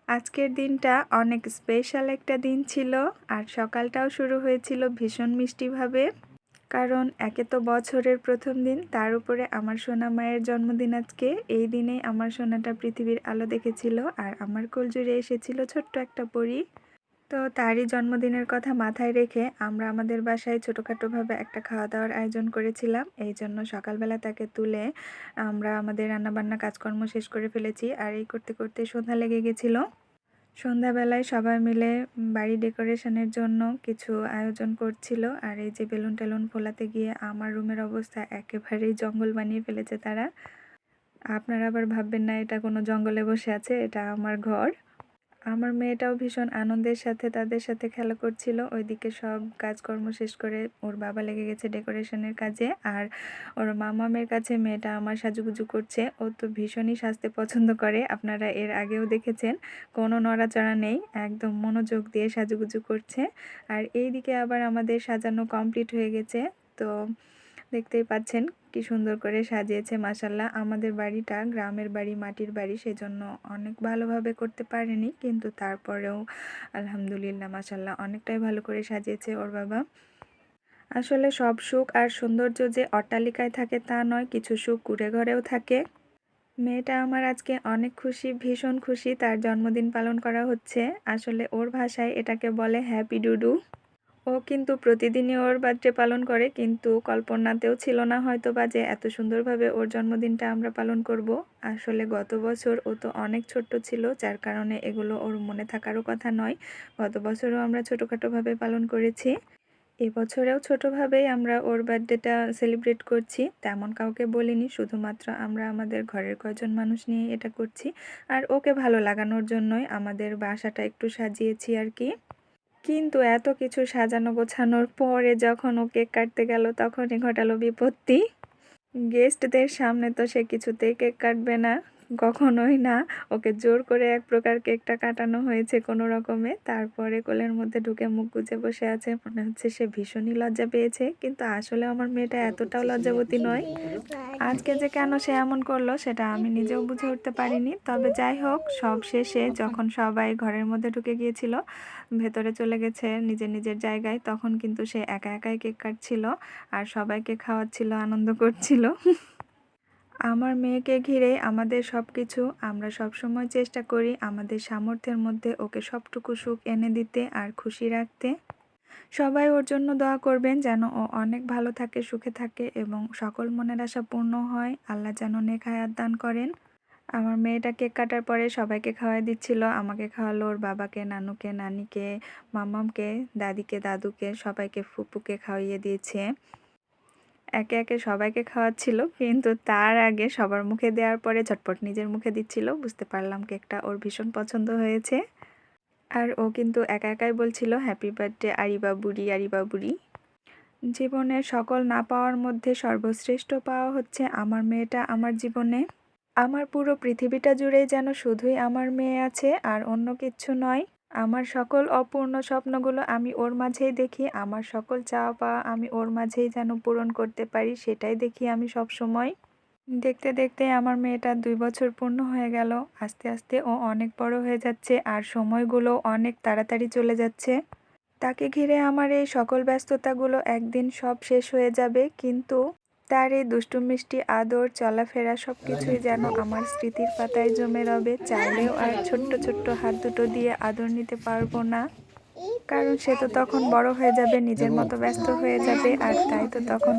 আজকের দিনটা অনেক স্পেশাল একটা দিন ছিল আর সকালটাও শুরু হয়েছিল ভীষণ মিষ্টিভাবে। কারণ একে তো বছরের প্রথম দিন, তার উপরে আমার সোনা মায়ের জন্মদিন আজকে। এই দিনেই আমার সোনাটা পৃথিবীর আলো দেখেছিল আর আমার কোলজুড়ে এসেছিল ছোট্ট একটা পরী। তো তারই জন্মদিনের কথা মাথায় রেখে আমরা আমাদের বাসায় ছোটোখাটোভাবে একটা খাওয়া দাওয়ার আয়োজন করেছিলাম। এই জন্য সকালবেলা তাকে তুলে আমরা আমাদের রান্নাবান্না কাজকর্ম শেষ করে ফেলেছি আর এই করতে করতে সন্ধ্যা লেগে গেছিলো। সন্ধ্যাবেলায় সবাই মিলে বাড়ি ডেকোরেশনের জন্য কিছু আয়োজন করছিল। আর এই যে বেলুন টেলুন ফোলাতে গিয়ে আমার রুমের অবস্থা একেবারেই জঙ্গল বানিয়ে ফেলেছে তারা। আপনারা আবার ভাববেন না এটা কোনো জঙ্গলে বসে আছে, এটা আমার ঘর। আমার মেয়েটাও ভীষণ আনন্দের সাথে তাদের সাথে খেলা করছিল। ওইদিকে সব কাজকর্ম শেষ করে ওর বাবা লেগে গেছে ডেকোরেশনের কাজে। আর ওর মামামের কাছে মেয়েটা আমার সাজুগুজু করছে। ও তো ভীষণই সাজতে পছন্দ করে, আপনারা এর আগেও দেখেছেন। কোনো নড়াচড়া নেই, একদম মনোযোগ দিয়ে সাজুগুজু করছে। আর এইদিকে আবার আমাদের সাজানো কমপ্লিট হয়ে গেছে। তো দেখতেই পাচ্ছেন কি সুন্দর করে সাজিয়েছে মাশাল্লাহ। আমাদের বাড়িটা গ্রামের বাড়ি, মাটির বাড়ি, সেজন্য অনেক ভালোভাবে করতে পারেনি, কিন্তু তারপরেও আলহামদুলিল্লাহ মাশাল্লাহ অনেকটাই ভালো করে সাজিয়েছে ওর বাবা। আসলে সব সুখ আর সৌন্দর্য যে অট্টালিকায় থাকে তা নয়, কিছু সুখ কুঁড়ে ঘরেও থাকে। মেয়েটা আমার আজকে অনেক খুশি, ভীষণ খুশি তার জন্মদিন পালন করা হচ্ছে। আসলে ওর ভাষায় এটাকে বলে হ্যাপি ডুডু। ও কিন্তু প্রতিদিনই ওর বার্থডে পালন করে, কিন্তু কল্পনাতেও ছিল না হয়তো বা যে এত সুন্দরভাবে ওর জন্মদিনটা আমরা পালন করব। আসলে গত বছর ও তো অনেক ছোট্ট ছিল, যার কারণে এগুলো ওর মনে থাকারও কথা নয়। গত বছরও আমরা ছোটোখাটোভাবে পালন করেছি। এবছরেও ছোটোভাবেই আমরা ওর বার্থডেটা সেলিব্রেট করছি, তেমন কাউকে বলিনি, শুধুমাত্র আমরা আমাদের ঘরের কয়জন মানুষ নিয়ে এটা করছি। আর ওকে ভালো লাগানোর জন্যই আমাদের বাসাটা একটু সাজিয়েছি আর কি। কিন্তু এত কিছু সাজানো গোছানোর পরে যখন ও কেক কাটতে গেল তখনই ঘটালো বিপত্তি। গেস্টদের সামনে তো সে কিছুতেই কেক কাটবে না, কখনোই না। ওকে জোর করে এক প্রকার কেকটা কাটানো হয়েছে কোনো রকমে। তারপরে কোলের মধ্যে ঢুকে মুখ গুজে বসে আছে, মনে হচ্ছে সে ভীষণই লজ্জা পেয়েছে, কিন্তু আসলে আমার মেয়েটা এতটাও লজ্জাবতী নয়। আজকে যে কেন সে এমন করলো সেটা আমি নিজেও বুঝে উঠতে পারিনি। তবে যাই হোক, সব শেষে যখন সবাই ঘরের মধ্যে ঢুকে গিয়েছিল, ভেতরে চলে গেছে নিজের নিজের জায়গায়, তখন কিন্তু সে একা একাই কেক কাটছিল আর সবাইকে খাওয়াচ্ছিল, আনন্দ করছিল। আমার মেয়েকে ঘিরে আমাদের সব কিছু। আমরা সবসময় চেষ্টা করি আমাদের সামর্থ্যের মধ্যে ওকে সবটুকু সুখ এনে দিতে আর খুশি রাখতে। সবাই ওর জন্য দোয়া করবেন যেন ও অনেক ভালো থাকে, সুখে থাকে এবং সকল মনের আশা পূর্ণ হয়। আল্লাহ যেন নেক হায়াত দান করেন। আমার মেয়েটা কেক কাটার পরে সবাইকে খাওয়াই দিচ্ছিল। আমাকে খাওয়ালো, ওর বাবাকে, নানুকে, নানিকে, মামামকে, দাদিকে, দাদুকে, সবাইকে, ফুপুকে খাওয়িয়ে দিয়েছে। একে একে সবাইকে খাওয়াচ্ছিল, কিন্তু তার আগে সবার মুখে দেওয়ার পরে ঝটপট নিজের মুখে দিচ্ছিল। বুঝতে পারলাম কেকটা ওর ভীষণ পছন্দ হয়েছে। আর ও কিন্তু একা একাই বলছিল হ্যাপি বার্থডে আরিবা বুড়ি, আরিবা বুড়ি। জীবনের সকল না পাওয়ার মধ্যে সর্বশ্রেষ্ঠ পাওয়া হচ্ছে আমার মেয়েটা আমার জীবনে। আমার পুরো পৃথিবীটা জুড়েই যেন শুধুই আমার মেয়ে আছে আর অন্য কিচ্ছু নয়। আমার সকল অপূর্ণ স্বপ্নগুলো আমি ওর মাঝেই দেখি, আমার সকল চাওয়া পাওয়া আমি ওর মাঝেই যেন পূরণ করতে পারি, সেটাই দেখি আমি সব সময়। দেখতে দেখতে আমার মেয়েটা 2 বছর পূর্ণ হয়ে গেল। আস্তে আস্তে ও অনেক বড় হয়ে যাচ্ছে আর সময়গুলো অনেক তাড়াতাড়ি চলে যাচ্ছে। তাকে ঘিরে আমার এই সকল ব্যস্ততাগুলো একদিন সব শেষ হয়ে যাবে, কিন্তু তার এই দুষ্টু মিষ্টি আদর, চলাফেরা সবকিছুই যেন আমার স্মৃতির পাতায় জমে রবে। চাইলেও আর ছোট্ট ছোট্ট হাত দুটো দিয়ে আদর নিতে পারবো না, কারণ সে তো তখন বড় হয়ে যাবে, নিজের মতো ব্যস্ত হয়ে যাবে। আর তাই তো তখন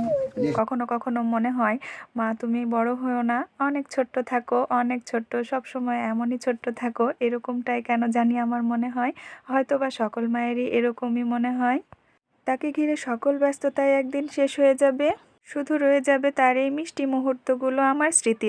কখনো কখনো মনে হয়, মা তুমি বড় হও না, অনেক ছোট্ট থাকো, অনেক ছোট্ট, সব সময় এমনই ছোট্ট থাকো। এরকমটাই কেন জানি আমার মনে হয়, হয়তো বা সকল মায়েরই এরকমই মনে হয়। তাকে ঘিরে সকল ব্যস্ততায় একদিন শেষ হয়ে যাবে, শুধু রয়ে যাবে তার এই মিষ্টি মুহূর্তগুলো আমার স্মৃতি।